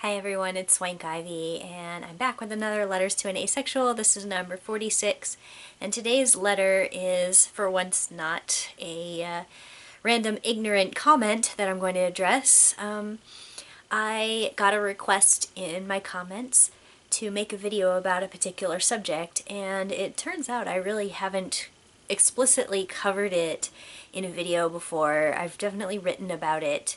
Hi everyone, it's Swank Ivy, and I'm back with another Letters to an Asexual. This is number 46, and today's letter is, for once, not a random ignorant comment that I'm going to address. I got a request in my comments to make a video about a particular subject, and it turns out I really haven't explicitly covered it in a video before. I've definitely written about it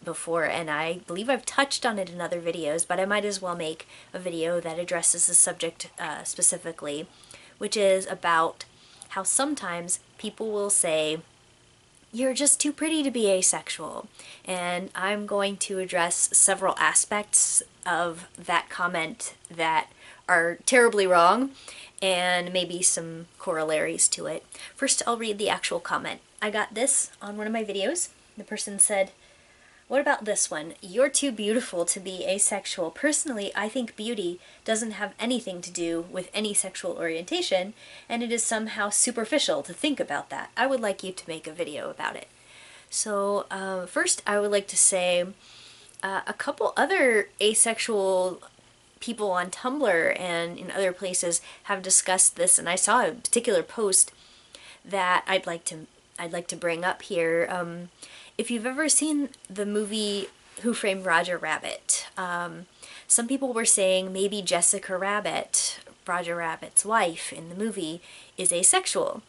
before, and I believe I've touched on it in other videos, but I might as well make a video that addresses the subject specifically, which is about how sometimes people will say, "You're just too pretty to be asexual," and I'm going to address several aspects of that comment that are terribly wrong, and maybe some corollaries to it. First, I'll read the actual comment. I got this on one of my videos. The person said, "What about this one? You're too beautiful to be asexual. Personally, I think beauty doesn't have anything to do with any sexual orientation, and it is somehow superficial to think about that. I would like you to make a video about it." So first I would like to say a couple other asexual people on Tumblr and in other places have discussed this, and I saw a particular post that I'd like to bring up here. If you've ever seen the movie Who Framed Roger Rabbit, some people were saying maybe Jessica Rabbit, Roger Rabbit's wife in the movie, is asexual.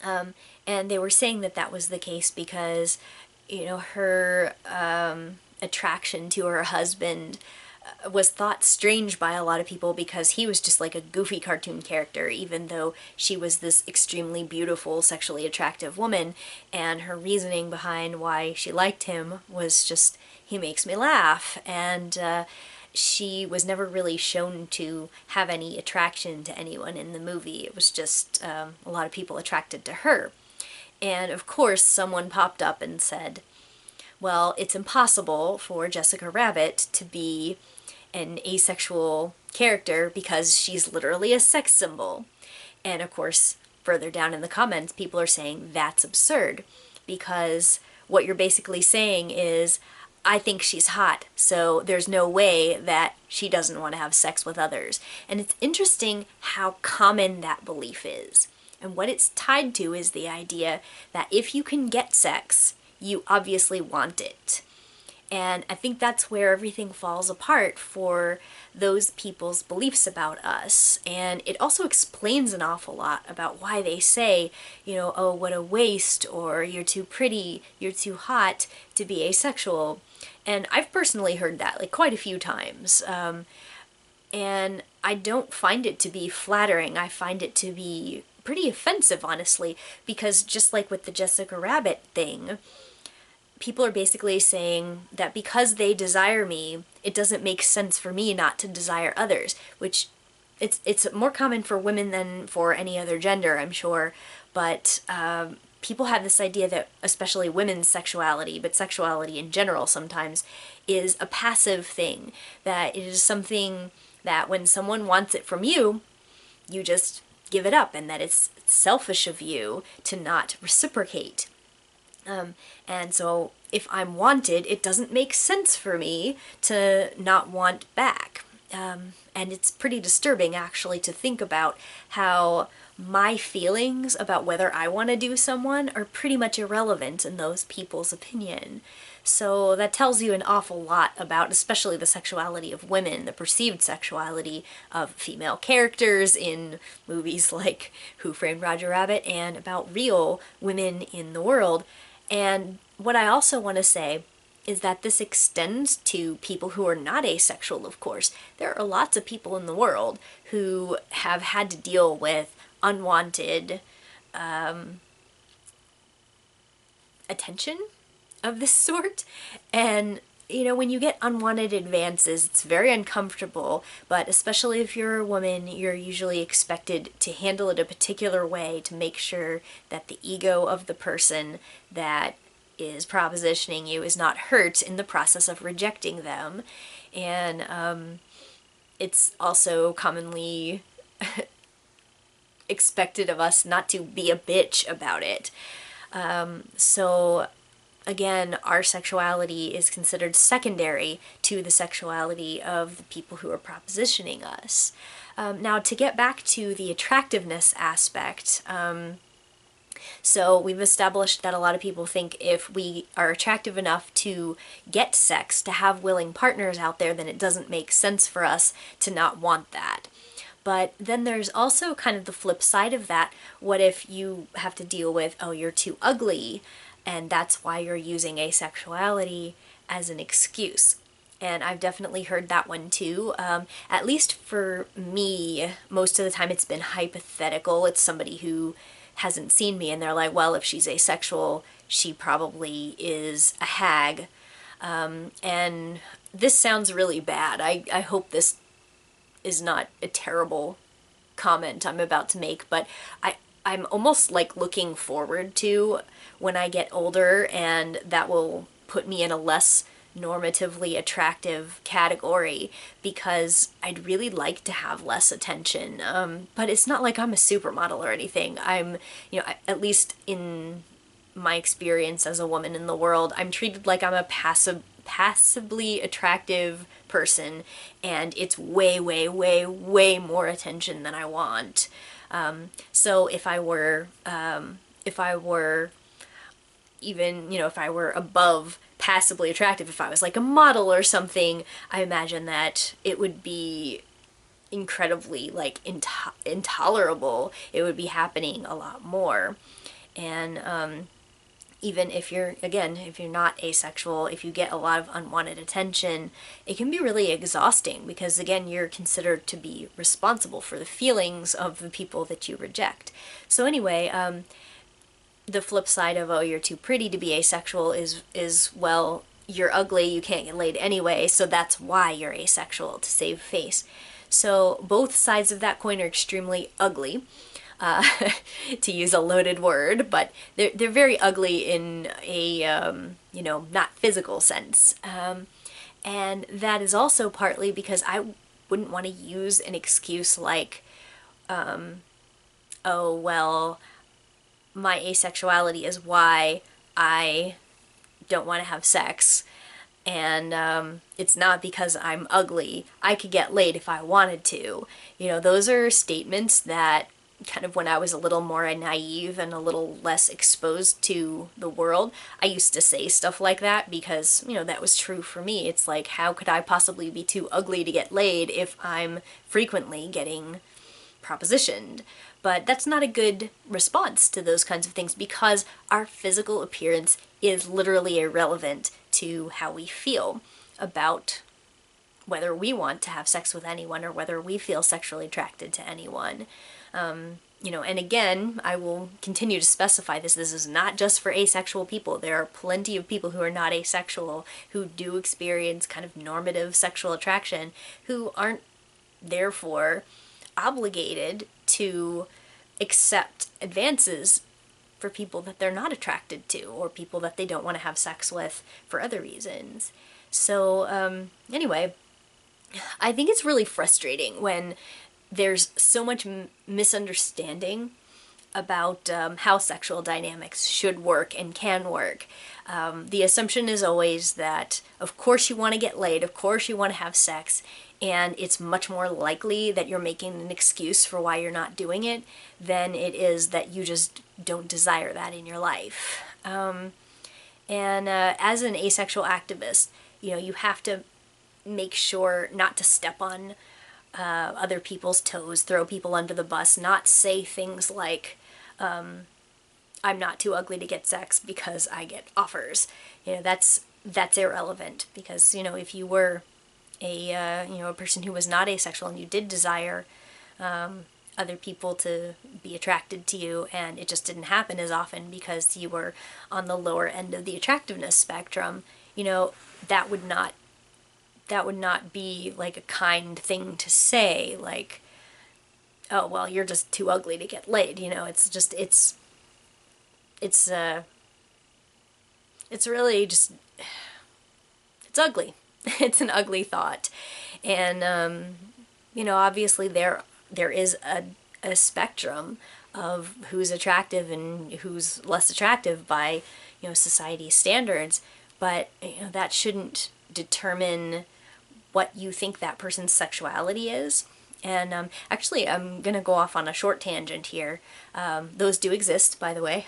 And they were saying that that was the case because, you know, her attraction to her husband was thought strange by a lot of people because he was just like a goofy cartoon character, even though she was this extremely beautiful, sexually attractive woman, and her reasoning behind why she liked him was just, he makes me laugh, and she was never really shown to have any attraction to anyone in the movie. It was just a lot of people attracted to her. And of course someone popped up and said, well, it's impossible for Jessica Rabbit to be an asexual character because she's literally a sex symbol. And of course, further down in the comments, people are saying that's absurd because what you're basically saying is, I think she's hot, so there's no way that she doesn't want to have sex with others. And it's interesting how common that belief is. And what it's tied to is the idea that if you can get sex, you obviously want it. And I think that's where everything falls apart for those people's beliefs about us. And it also explains an awful lot about why they say, you know, oh, what a waste, or you're too pretty, you're too hot to be asexual. And I've personally heard that like quite a few times. And I don't find it to be flattering. I find it to be pretty offensive, honestly, because just like with the Jessica Rabbit thing, people are basically saying that because they desire me, it doesn't make sense for me not to desire others, which it's more common for women than for any other gender, I'm sure, but people have this idea that especially women's sexuality, but sexuality in general sometimes, is a passive thing, that it is something that when someone wants it from you, you just give it up, and that it's selfish of you to not reciprocate. And so if I'm wanted, it doesn't make sense for me to not want back. And it's pretty disturbing, actually, to think about how my feelings about whether I want to do someone are pretty much irrelevant in those people's opinion. So that tells you an awful lot about especially the sexuality of women, the perceived sexuality of female characters in movies like Who Framed Roger Rabbit, and about real women in the world. And what I also want to say is that this extends to people who are not asexual, of course. There are lots of people in the world who have had to deal with unwanted attention of this sort. And, you know, when you get unwanted advances, it's very uncomfortable, but especially if you're a woman, you're usually expected to handle it a particular way to make sure that the ego of the person that is propositioning you is not hurt in the process of rejecting them. And it's also commonly expected of us not to be a bitch about it. So again, our sexuality is considered secondary to the sexuality of the people who are propositioning us. Now, to get back to the attractiveness aspect, so we've established that a lot of people think if we are attractive enough to get sex, to have willing partners out there, then it doesn't make sense for us to not want that. But then there's also kind of the flip side of that. What if you have to deal with, oh, you're too ugly, and that's why you're using asexuality as an excuse? And I've definitely heard that one too. At least for me, most of the time it's been hypothetical. It's somebody who hasn't seen me and they're like, well, if she's asexual, she probably is a hag. And this sounds really bad. I hope this is not a terrible comment I'm about to make, but I'm almost like looking forward to when I get older, and that will put me in a less normatively attractive category, because I'd really like to have less attention. But it's not like I'm a supermodel or anything. I'm, at least in my experience as a woman in the world, I'm treated like I'm a passively attractive person, and it's way, way, way, way more attention than I want. So if I were even, if I were above passively attractive, if I was like a model or something, I imagine that it would be incredibly like intolerable. It would be happening a lot more. And even if you're, again, if you're not asexual, if you get a lot of unwanted attention, it can be really exhausting, because again, you're considered to be responsible for the feelings of the people that you reject. So anyway, the flip side of, oh, you're too pretty to be asexual is, well, you're ugly, you can't get laid anyway, so that's why you're asexual, to save face. So both sides of that coin are extremely ugly. To use a loaded word, but they're very ugly in a not physical sense, and that is also partly because I wouldn't want to use an excuse like, oh well, my asexuality is why I don't want to have sex, and it's not because I'm ugly. I could get laid if I wanted to. Those are statements that kind of, when I was a little more naive and a little less exposed to the world, I used to say stuff like that because, that was true for me. It's like, how could I possibly be too ugly to get laid if I'm frequently getting propositioned? But that's not a good response to those kinds of things, because our physical appearance is literally irrelevant to how we feel about whether we want to have sex with anyone or whether we feel sexually attracted to anyone. And again, I will continue to specify this. This is not just for asexual people. There are plenty of people who are not asexual who do experience kind of normative sexual attraction, who aren't therefore obligated to accept advances for people that they're not attracted to, or people that they don't want to have sex with for other reasons. So anyway, I think it's really frustrating when there's so much misunderstanding about how sexual dynamics should work and can work. The assumption is always that, of course, you want to get laid, of course, you want to have sex, and it's much more likely that you're making an excuse for why you're not doing it than it is that you just don't desire that in your life. As an asexual activist, you have to make sure not to step on other people's toes, throw people under the bus, not say things like, I'm not too ugly to get sex because I get offers. That's irrelevant, because, if you were a person who was not asexual and you did desire other people to be attracted to you, and it just didn't happen as often because you were on the lower end of the attractiveness spectrum, that would not be like a kind thing to say, like, oh, well, you're just too ugly to get laid. It's really just, it's ugly. It's an ugly thought. And, obviously there is a spectrum of who's attractive and who's less attractive by, society's standards, but, that shouldn't determine what you think that person's sexuality is. And actually, I'm going to go off on a short tangent here. Those do exist, by the way.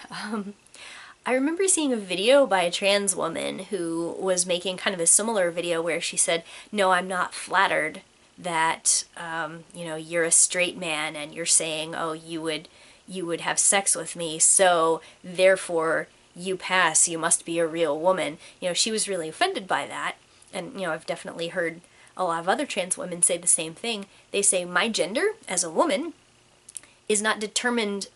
I remember seeing a video by a trans woman who was making kind of a similar video where she said, no, I'm not flattered that, you're a straight man and you're saying, oh, you would have sex with me, so therefore you pass, you must be a real woman. She was really offended by that. And, I've definitely heard a lot of other trans women say the same thing. They say, my gender as a woman is not determined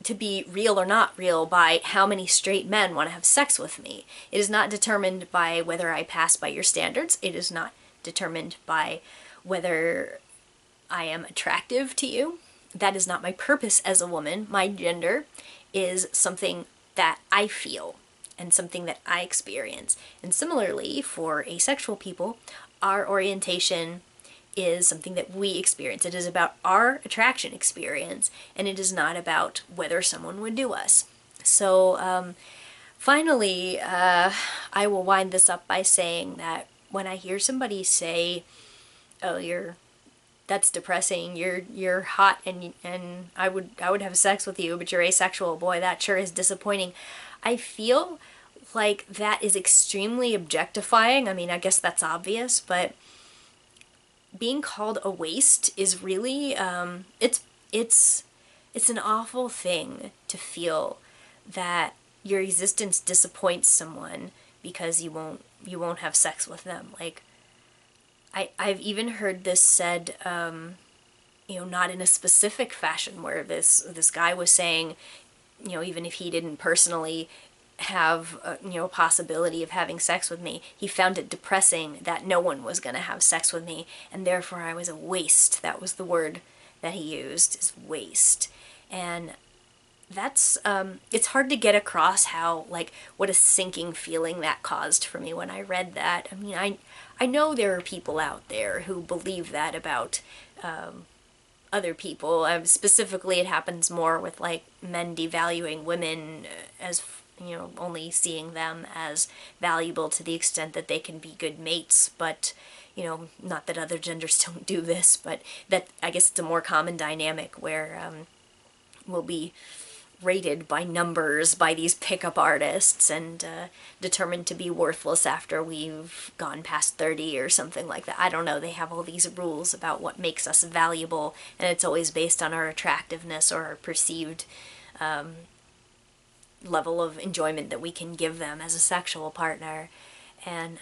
to be real or not real by how many straight men want to have sex with me. It is not determined by whether I pass by your standards. It is not determined by whether I am attractive to you. That is not my purpose as a woman. My gender is something that I feel and something that I experience. And similarly, for asexual people, our orientation is something that we experience. It is about our attraction experience, and it is not about whether someone would do us. So finally, I will wind this up by saying that when I hear somebody say, oh, that's depressing, you're hot and I would have sex with you, but you're asexual, boy, that sure is disappointing. I feel like that is extremely objectifying. I mean, I guess that's obvious, but being called a waste is really, it's an awful thing to feel that your existence disappoints someone because you won't have sex with them. Like, I've even heard this said, not in a specific fashion, where this guy was saying, even if he didn't personally have a possibility of having sex with me, he found it depressing that no one was going to have sex with me, and therefore I was a waste. That was the word that he used, is waste. And that's it's hard to get across how, like, what a sinking feeling that caused for me when I read that. I mean, I know there are people out there who believe that about other people. Specifically, it happens more with, like, men devaluing women as, only seeing them as valuable to the extent that they can be good mates, but, not that other genders don't do this, but that, I guess it's a more common dynamic where we'll be rated by numbers by these pickup artists and determined to be worthless after we've gone past 30 or something like that. I don't know, they have all these rules about what makes us valuable, and it's always based on our attractiveness or our perceived level of enjoyment that we can give them as a sexual partner. And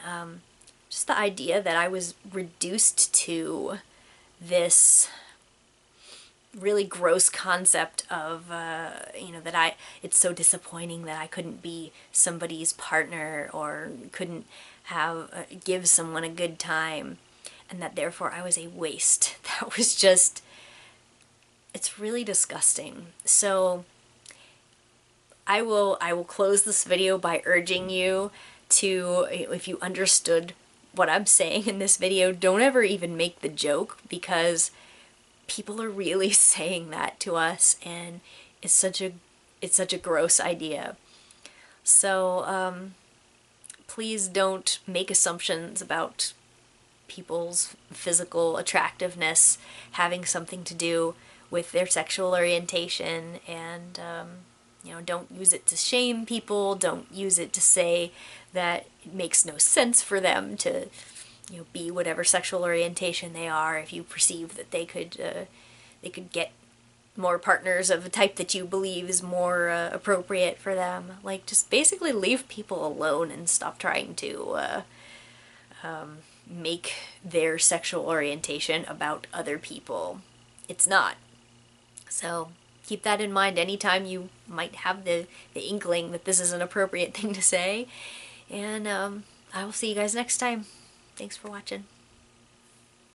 just the idea that I was reduced to this really gross concept of, that it's so disappointing that I couldn't be somebody's partner or couldn't give someone a good time, and that therefore I was a waste. That was just, it's really disgusting. So I will close this video by urging you to, if you understood what I'm saying in this video, don't ever even make the joke, because people are really saying that to us, and it's such a gross idea. So please don't make assumptions about people's physical attractiveness having something to do with their sexual orientation, and don't use it to shame people. Don't use it to say that it makes no sense for them to be whatever sexual orientation they are, if you perceive that they could get more partners of a type that you believe is more appropriate for them. Like, just basically leave people alone and stop trying to make their sexual orientation about other people. It's not. So keep that in mind anytime you might have the inkling that this is an appropriate thing to say. And I will see you guys next time. Thanks for watching.